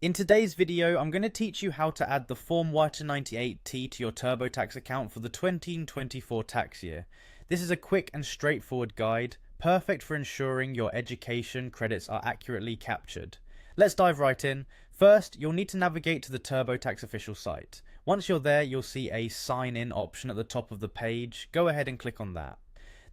In today's video, I'm going to teach you how to add the Form Y298T to your Turbotax account for the 2024 tax year. This is a quick and straightforward guide, perfect for ensuring your education credits are accurately captured. Let's dive right in. First, you'll need to navigate to the Turbotax official site. Once you're there, you'll see a sign in option at the top of the page. Go ahead and click on that.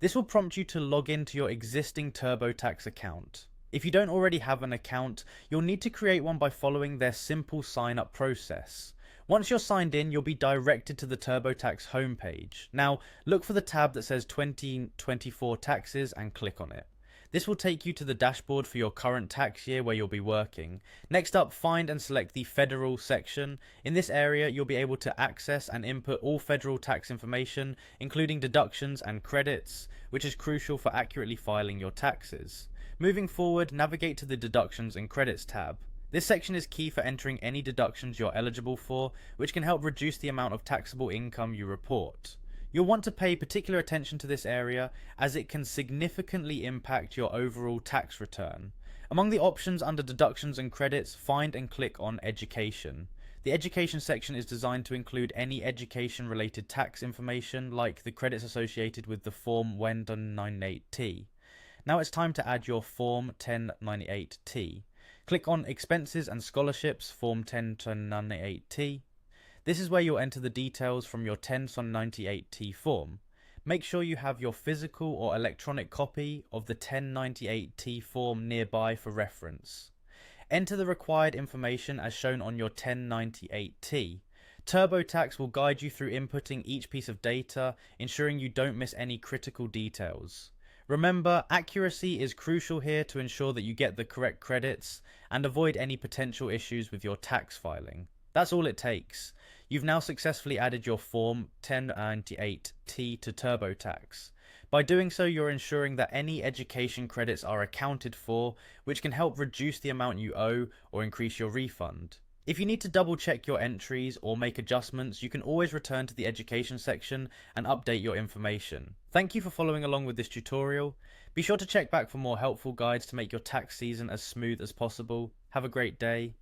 This will prompt you to log into your existing Turbotax account. If you don't already have an account, you'll need to create one by following their simple sign up process. Once you're signed in, you'll be directed to the Turbotax homepage. Now, look for the tab that says 2024 taxes and click on it. This will take you to the dashboard for your current tax year where you'll be working. Next up, find and select the federal section. In this area, you'll be able to access and input all federal tax information, including deductions and credits, which is crucial for accurately filing your taxes. Moving forward, navigate to the Deductions and Credits tab. This section is key for entering any deductions you're eligible for, which can help reduce the amount of taxable income you report. You'll want to pay particular attention to this area as it can significantly impact your overall tax return. Among the options under Deductions and Credits, find and click on Education. The Education section is designed to include any education-related tax information like the credits associated with the Form Y298T. Now it's time to add your Form 1098T. Click on Expenses and Scholarships Form 1098T. This is where you'll enter the details from your 1098T form. Make sure you have your physical or electronic copy of the 1098T form nearby for reference. Enter the required information as shown on your 1098T. TurboTax will guide you through inputting each piece of data, ensuring you don't miss any critical details. Remember, accuracy is crucial here to ensure that you get the correct credits and avoid any potential issues with your tax filing. That's all it takes. You've now successfully added your Form 1098T to TurboTax. By doing so, you're ensuring that any education credits are accounted for, which can help reduce the amount you owe or increase your refund. If you need to double check your entries or make adjustments, you can always return to the education section and update your information. Thank you for following along with this tutorial. Be sure to check back for more helpful guides to make your tax season as smooth as possible. Have a great day.